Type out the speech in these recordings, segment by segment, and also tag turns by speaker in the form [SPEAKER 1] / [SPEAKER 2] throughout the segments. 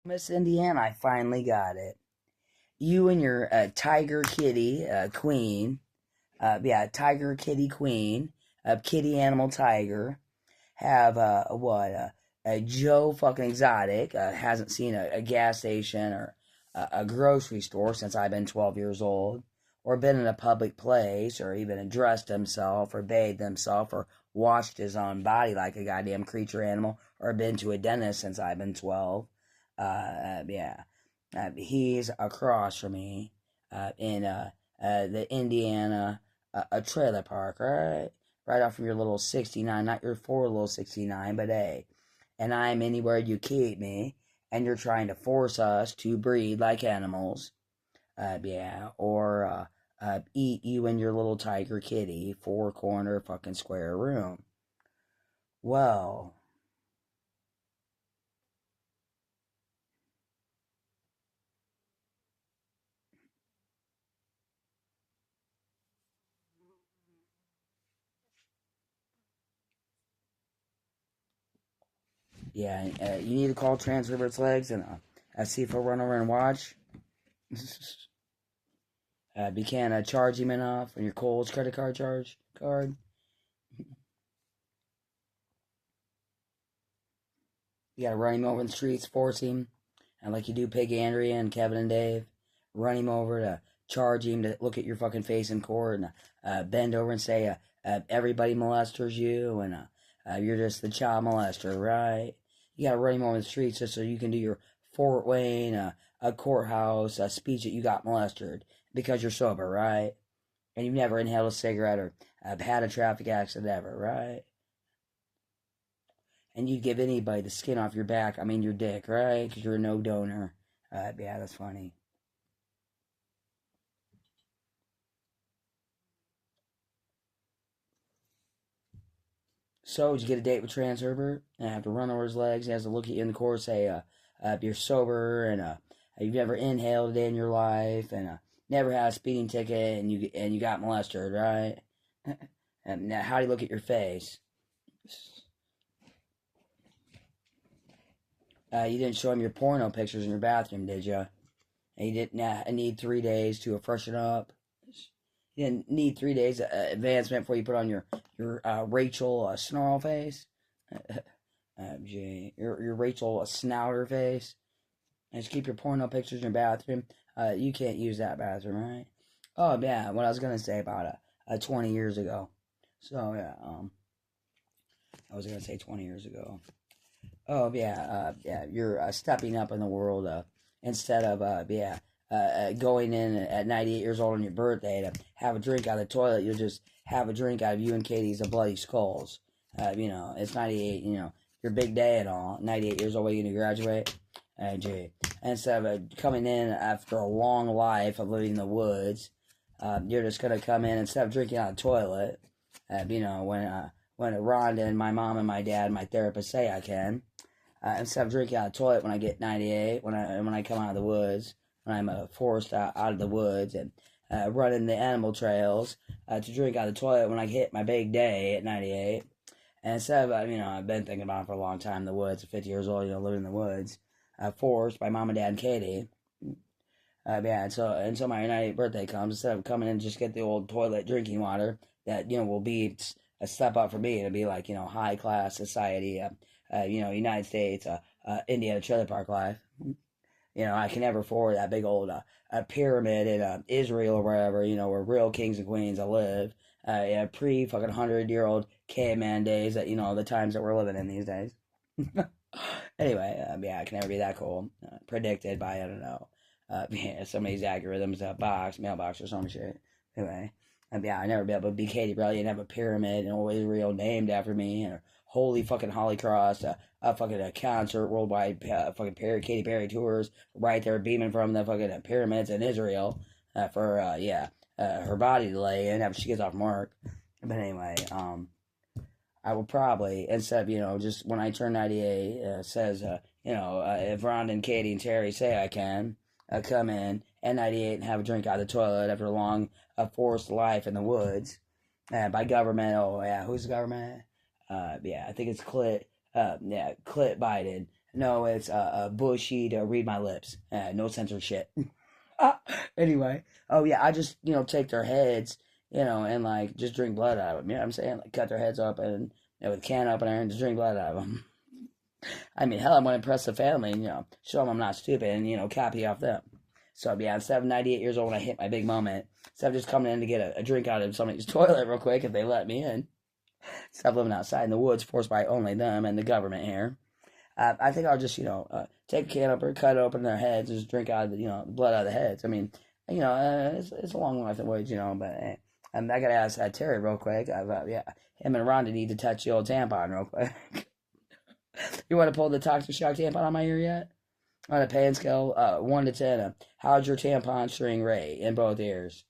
[SPEAKER 1] Miss Indiana, I finally got it. You and your tiger kitty queen, tiger kitty queen, kitty animal tiger, have a Joe fucking exotic hasn't seen a gas station or a grocery store since I've been 12 years old, or been in a public place, or even dressed himself, or bathed himself, or washed his own body like a goddamn creature animal, or been to a dentist since I've been 12. Yeah. He's across from me in the Indiana a trailer park, right? Right off of your little 69, not your four little 69, but hey. And I'm anywhere you keep me, and you're trying to force us to breed like animals, or eat you and your little tiger kitty, four corner fucking square room. Well, yeah, you need to call Transriver's Legs and see if he'll run over and watch. You can't charge him enough on your Kohl's credit card card. You gotta run him over in the streets, force him, and like you do Pig Andrea and Kevin and Dave, run him over to charge him to look at your fucking face in court and bend over and say, everybody molesters you and you're just the child molester, right? You gotta run him over the streets just so you can do your Fort Wayne, a courthouse speech that you got molested because you're sober, right? And you've never inhaled a cigarette or had a traffic accident ever, right? And you'd give anybody the skin off your back, I mean your dick, right? Because you're a no donor. Yeah, that's funny. So, did you get a date with Trans Herbert? And have to run over his legs. He has to look at you in the court, say, you're sober, and you've never inhaled a day in your life, and never had a speeding ticket, and you got molested, right? And now, how do you look at your face? You didn't show him your porno pictures in your bathroom, did you? And you didn't need 3 days to freshen up. You didn't need 3 days advancement before you put on your Rachel snarl face. Your Rachel snouter face. And just keep your porno pictures in your bathroom. You can't use that bathroom, right? Oh yeah, what I was gonna say about 20 years ago. So yeah, I was gonna say 20 years ago. Oh yeah, you're stepping up in the world. Instead of going in at 98 years old on your birthday to have a drink out of the toilet, you'll just have a drink out of you and Katie's Bloody Skulls. It's 98. Your big day and all. 98 years old, when you gonna graduate? Gee. Instead of coming in after a long life of living in the woods, you're just gonna come in instead of drinking out of the toilet. When Rhonda and my mom and my dad and my therapist say I can. Instead of drinking out of the toilet when I get 98, when I come out of the woods, when I'm forced out of the woods and running the animal trails, to drink out of the toilet when I hit my big day at 98. And instead of, I've been thinking about it for a long time, the woods, 50 years old, living in the woods, forced by mom and dad and Katie. Until my 98th birthday comes, instead of coming in and just get the old toilet drinking water, that, will be a step up for me. It'll be like, high class society, United States, Indiana trailer park life. I can never afford that big old pyramid in Israel or wherever, where real kings and queens live. Pre fucking 100-year-old caveman days that, the times that we're living in these days. Anyway, I can never be that cool. Predicted by, I don't know, somebody's algorithms, mailbox or some shit. Anyway, I never be able to be Katie Brilliant and have a pyramid and old Israel named after me, and holy fucking Holy Cross, a fucking concert worldwide, fucking Katy Perry tours right there beaming from the fucking pyramids in Israel for her body to lay in after she gets off from work. But anyway, I will probably, instead of, just when I turn 98, says, if Ron and Katie and Terry say I can, come in at 98 and have a drink out of the toilet after a long, forced life in the woods by government. Oh, yeah, who's the government? I think it's Clit Biden. No, it's bushy to read my lips. No censorship. Anyway, oh yeah, I just take their heads, and like just drink blood out of them. You know what I'm saying? Like cut their heads up and with a can opener and just drink blood out of them. I mean, hell, I'm gonna impress the family and show them I'm not stupid and copy off them. So yeah, instead of 98 years old when I hit my big moment, instead of just coming in to get a drink out of somebody's toilet real quick if they let me in, instead of living outside in the woods forced by only them and the government here. I think I'll just, take a can opener, cut open their heads, and just drink out of the, the blood out of the heads. I mean, it's a long life and ways, but I gotta ask Terry real quick. Yeah, him and Rhonda need to touch the old tampon real quick. You want to pull the toxic shock tampon on my ear yet? On a pain scale, 1 to 10, how's your tampon string rate in both ears?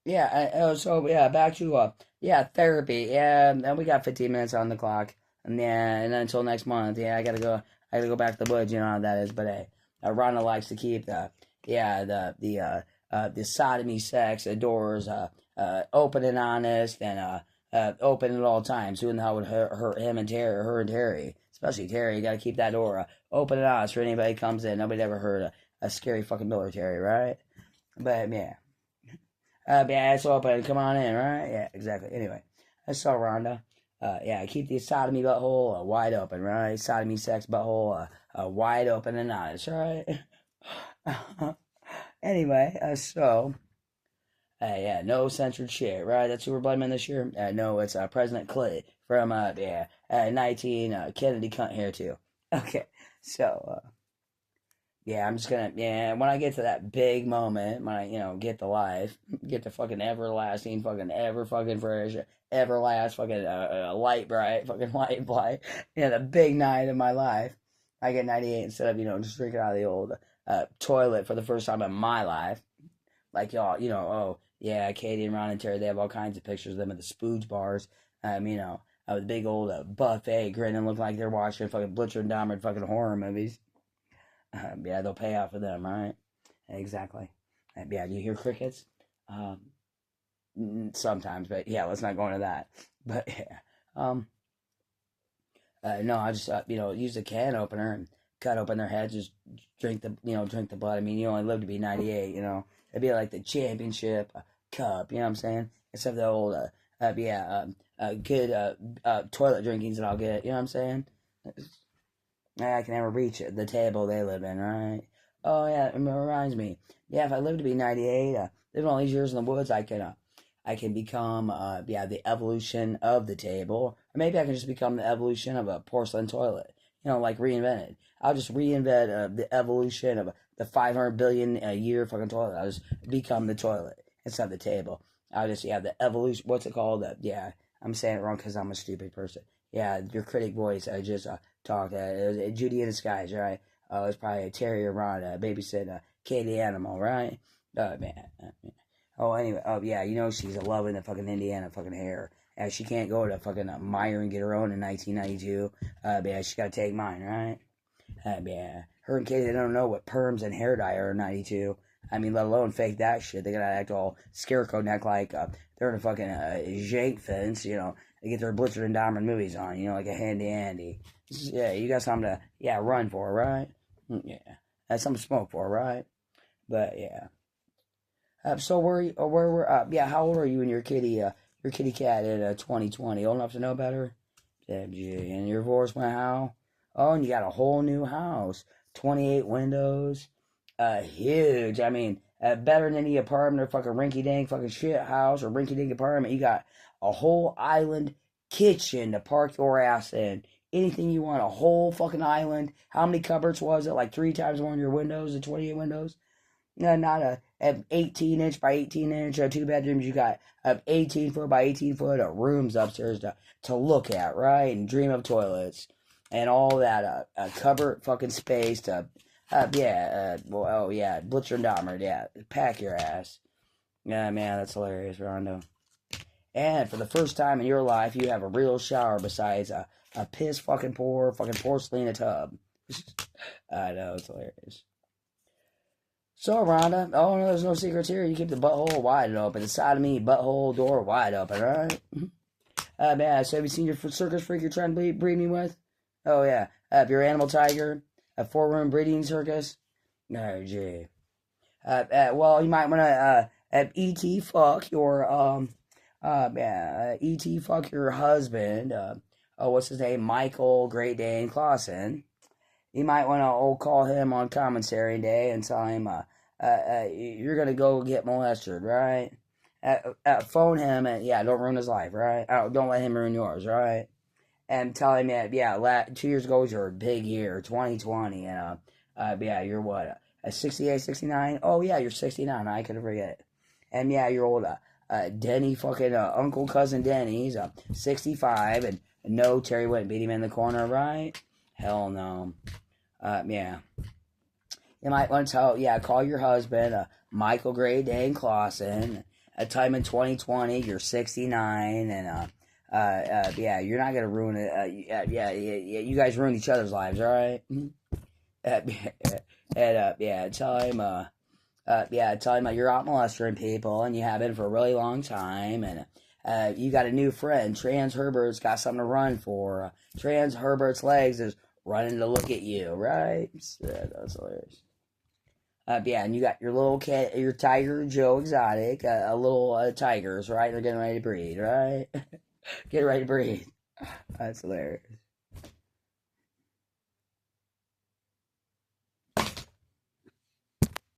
[SPEAKER 1] Yeah, so yeah, back to therapy. Yeah, and we got 15 minutes on the clock, and yeah, and until next month, yeah, I gotta go back to the woods. You know how that is, but hey, Rhonda likes to keep the sodomy sex doors open and honest and open at all times. Who in the hell would hurt him and Terry, her and Terry, especially Terry? You gotta keep that door open and honest for anybody who comes in. Nobody ever heard a scary fucking military, right? But yeah. Yeah, it's open. Come on in, right? Yeah, exactly. Anyway, I saw Rhonda. Yeah, keep the sodomy butthole wide open, right? Sodomy sex butthole wide open and honest, right? Anyway, yeah, no censored shit, right? That's who we're blaming this year. No, it's President Clay from 19 Kennedy cunt here too. Okay, so yeah, I'm just gonna, yeah, when I get to that big moment, when I, get to life, get to fucking everlasting, fucking ever fucking fresh, everlast, fucking light bright, fucking light bright, the big night of my life, I get 98 instead of, just drinking out of the old toilet for the first time in my life. Like, y'all, oh, yeah, Katie and Ron and Terry, they have all kinds of pictures of them at the Spooge bars, with a big old buffet grinning, looking like they're watching fucking Butcher and Dahmer fucking horror movies. Yeah, they'll pay out for them, right? Exactly. Yeah, do you hear crickets? Sometimes, but yeah, let's not go into that. But yeah, no, I just use a can opener and cut open their heads, just drink the blood. I mean, you only live to be 98. It'd be like the championship cup. You know what I'm saying? Instead of the old good toilet drinkings that I'll get. You know what I'm saying? I can never reach the table they live in, right? Oh yeah, it reminds me. Yeah, if I live to be 98, living all these years in the woods, I can become the evolution of the table, or maybe I can just become the evolution of a porcelain toilet. Like reinvented. I'll just reinvent the evolution of the 500 billion a year fucking toilet. I'll just become the toilet instead of the table. I'll just the evolution. What's it called? I'm saying it wrong because I'm a stupid person. Yeah, your critic voice. I just talked. It was Judy in Disguise, right? Oh, it's probably a Terry or Rhonda babysitting Katie Animal, right? Oh man. Oh, anyway. Oh yeah, she's loving the fucking Indiana fucking hair. She can't go to fucking Meyer and get her own in 1992. Yeah, she gotta take mine, right? Yeah, her and Katie, they don't know what perms and hair dye are in 92. I mean, let alone fake that shit. They gotta act all scarecrow neck like they're in a fucking jank fence, They get their Blitzer and Diamond movies on, like a handy Andy. Yeah, you got something to, run for, right? Yeah, that's something to smoke for, right? But yeah. So how old are you and your kitty cat in 2020? Old enough to know better? And your divorce went how? Oh, and you got a whole new house, 28 windows, huge. I mean, better than any apartment or fucking rinky-dink fucking shit house or rinky-dink apartment. You got a whole island kitchen to park your ass in. Anything you want, a whole fucking island. How many cupboards was it? Like 3 times more than your windows, the 28 windows? No, not a 18-inch by 18-inch, 2 bedrooms. You got 18-foot by 18-foot rooms upstairs to look at, right? And dream of toilets and all that cupboard fucking space to, Blitzer and Dahmer, yeah, pack your ass. Yeah, man, that's hilarious, Rondo. And for the first time in your life, you have a real shower besides a piss fucking poor fucking porcelain tub. I know, it's hilarious. So, Rhonda, oh no, there's no secrets here. You keep the butthole wide open. The sodomy butthole door wide open, alright? Yeah, so have you seen your circus freak you're trying to breed me with? Oh, yeah. Your animal tiger, a 4-room breeding circus. Oh, gee. Well, you might want to, E.T. fuck your, E.T. fuck your husband, what's his name? Michael Great Dane Clausen. You might want to call him on commissary day and tell him, you're going to go get molested, right? Phone him and, yeah, don't ruin his life, right? Don't let him ruin yours, right? And tell him, yeah, 2 years ago was your big year, 2020, and, yeah, you're what, 68, 69? Oh, yeah, you're 69, I could forget. And, yeah, your old, Denny, fucking, Uncle Cousin Denny, he's, 65, and no, Terry wouldn't beat him in the corner, right? Hell no. Yeah. You might want to call your husband, Michael Gray Dane Clausen. A time in 2020, you're 69, and yeah, you're not gonna ruin it. You guys ruin each other's lives, all right? And tell him, tell him you're out molesting people, and you have been for a really long time, and you got a new friend. Trans Herbert's got something to run for. Trans Herbert's legs is running to look at you, right? Yeah, that's hilarious. And you got your little cat, your Tiger Joe Exotic, a little tigers, right? They're getting ready to breed, right? Get ready to breed. That's hilarious.